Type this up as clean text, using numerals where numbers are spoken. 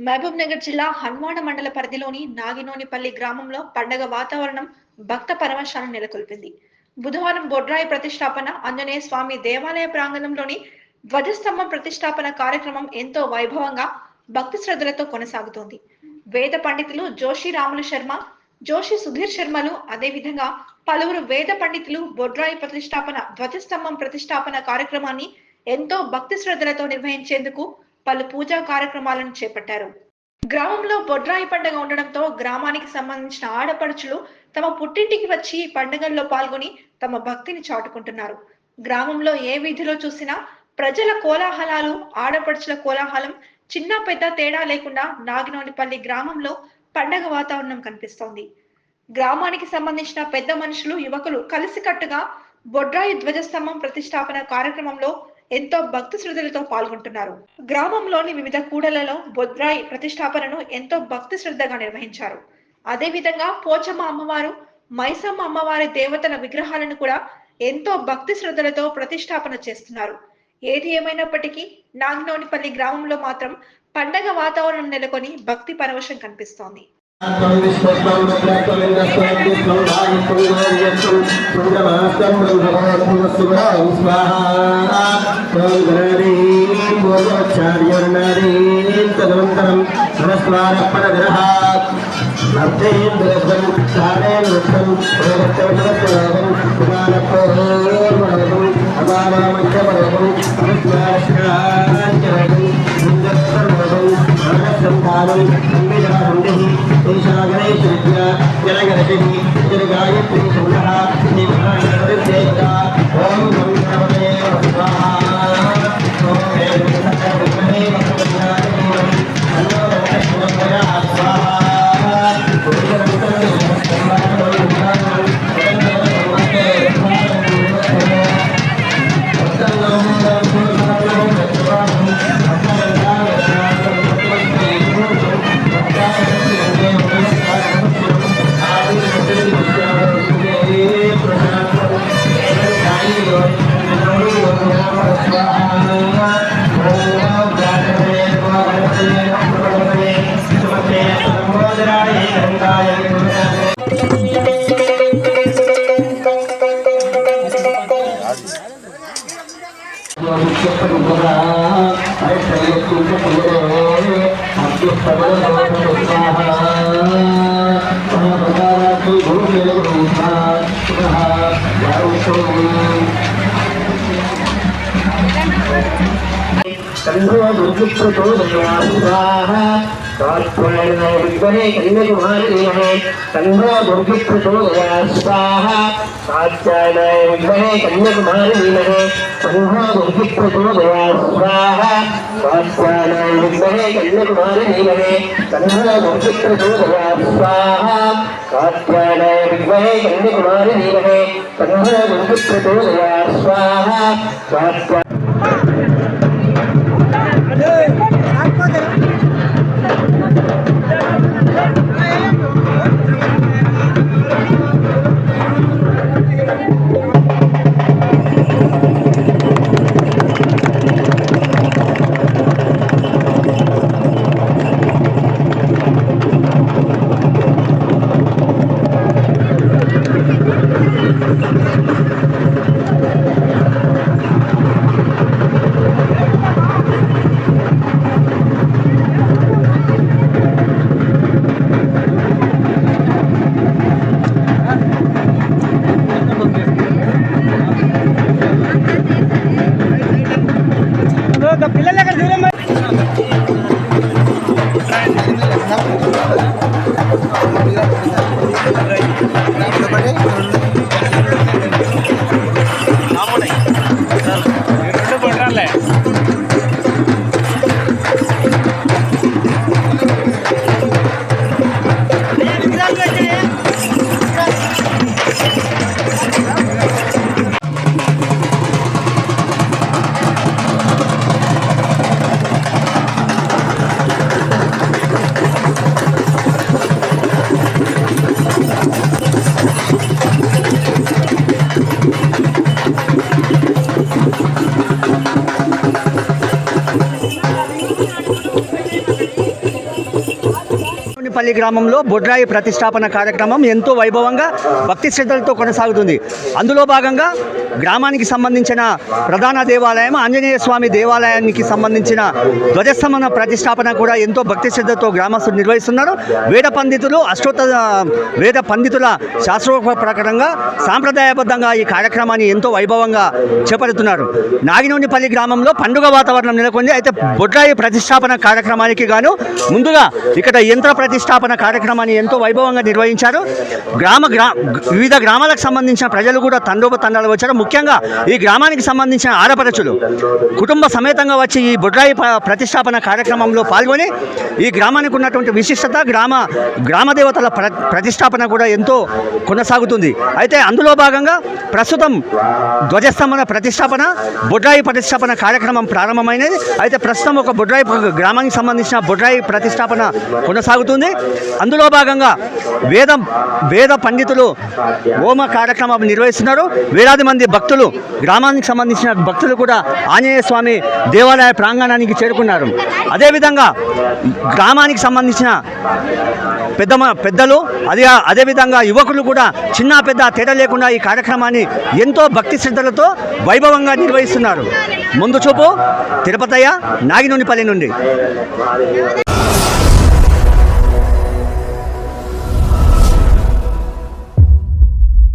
మహబూబ్ నగర్ జిల్లా హన్వాడ మండల పరిధిలోని నాగినోనిపల్లి గ్రామంలో పండగ వాతావరణం భక్త పరవశాలను నెలకొల్పింది. బుధవారం బొడ్రాయి ప్రతిష్టాపన, ఆంజనేయ స్వామి దేవాలయ ప్రాంగణంలోని ధ్వజస్తంభం ప్రతిష్టాపన కార్యక్రమం ఎంతో వైభవంగా భక్తి శ్రద్ధలతో కొనసాగుతోంది. వేద పండితులు జోషి రాములు శర్మ, జోషి సుధీర్ శర్మలు, అదేవిధంగా పలువురు వేద పండితులు బొడ్రాయి ప్రతిష్టాపన ధ్వజస్తంభం ప్రతిష్టాపన కార్యక్రమాన్ని ఎంతో భక్తి శ్రద్ధలతో నిర్వహించేందుకు పలు పూజా కార్యక్రమాలను చేపట్టారు. గ్రామంలో బొడ్రాయి పండుగ ఉండడంతో గ్రామానికి సంబంధించిన ఆడపడుచులు తమ పుట్టింటికి వచ్చి పండుగల్లో పాల్గొని తమ భక్తిని చాటుకుంటున్నారు. గ్రామంలో ఏ వీధిలో చూసినా ప్రజల కోలాహలాలు, ఆడపడుచుల కోలాహలం చిన్న పెద్ద తేడా లేకుండా నాగినోనిపల్లి గ్రామంలో పండగ వాతావరణం కనిపిస్తోంది. గ్రామానికి సంబంధించిన పెద్ద మనుషులు, యువకులు కలిసికట్టుగా బొడ్రాయి ధ్వజస్తంభం ప్రతిష్టాపన కార్యక్రమంలో ఎంతో భక్తి శ్రద్ధలతో పాల్గొంటున్నారు. గ్రామంలోని వివిధ కూడలలో బొడ్రాయి ప్రతిష్టాపనను ఎంతో భక్తి శ్రద్ధగా నిర్వహించారు. అదేవిధంగా పోచమ్మ అమ్మవారు, మైసమ్మ అమ్మవారి దేవతల విగ్రహాలను కూడా ఎంతో భక్తి శ్రద్ధలతో ప్రతిష్టాపన చేస్తున్నారు. ఏది ఏమైనప్పటికీ నాగినోనిపల్లి గ్రామంలో మాత్రం పండగ వాతావరణం నెలకొని భక్తి పరవశం కనిపిస్తోంది. నాగినోనిపల్లి గ్రామంలో బొడ్రాయి ప్రతిష్టాపన కార్యక్రమం ఎంతో వైభవంగా భక్తి శ్రద్ధలతో కొనసాగుతుంది. అందులో భాగంగా గ్రామానికి సంబంధించిన ప్రధాన దేవాలయం ఆంజనేయ స్వామి దేవాలయానికి సంబంధించిన ధ్వజస్తంభన ప్రతిష్టాపన కూడా ఎంతో భక్తి శ్రద్ధతో గ్రామస్తులు నిర్వహిస్తున్నారు. వేద పండితుల శాస్త్రోక్త ప్రకారంగా సాంప్రదాయబద్ధంగా ఈ కార్యక్రమాన్ని ఎంతో వైభవంగా చేపడుతున్నారు. నాగినోనిపల్లి గ్రామంలో పండుగ వాతావరణం నెలకొంది. అయితే బొడ్రాయి ప్రతిష్టాపన కార్యక్రమానికి గాను ముందుగా ఇక్కడ యంత్ర ప్రతిష్టాపన కార్యక్రమాన్ని ఎంతో వైభవంగా నిర్వహించారు. వివిధ గ్రామాలకు సంబంధించిన ప్రజలు కూడా తండోపతండాలు వచ్చారు. ముఖ్యంగా ఈ గ్రామానికి సంబంధించిన ఆడపడుచులు కుటుంబ సమేతంగా వచ్చి ఈ బొడ్రాయి ప్రతిష్టాపన కార్యక్రమంలో పాల్గొని ఈ గ్రామానికి ఉన్నటువంటి విశిష్టత గ్రామ దేవతల ప్రతిష్టాపన కూడా ఎంతో కొనసాగుతుంది. అయితే అందులో భాగంగా ప్రస్తుతం ధ్వజస్తంభన ప్రతిష్టాపన బొడ్రాయి ప్రతిష్టాపన కార్యక్రమం ప్రారంభమైనది. అయితే ప్రస్తుతం ఒక బొడ్రాయి గ్రామానికి సంబంధించిన బొడ్రాయి ప్రతిష్టాపన కొనసాగుతుంది. అందులో భాగంగా వేద పండితులు హోమ కార్యక్రమం నిర్వహిస్తున్నారు. వేలాది మంది భక్తులు గ్రామానికి సంబంధించిన భక్తులు కూడా ఆంజనేయ స్వామి దేవాలయ ప్రాంగణానికి చేరుకున్నారు. అదేవిధంగా గ్రామానికి సంబంధించిన పెద్దలు అదేవిధంగా యువకులు కూడా చిన్న పెద్ద తేడా లేకుండా ఈ కార్యక్రమాన్ని ఎంతో భక్తి శ్రద్ధలతో వైభవంగా నిర్వహిస్తున్నారు. ముందు చూపు తిరుపతయ్య, నాగినోనిపల్లి నుండి.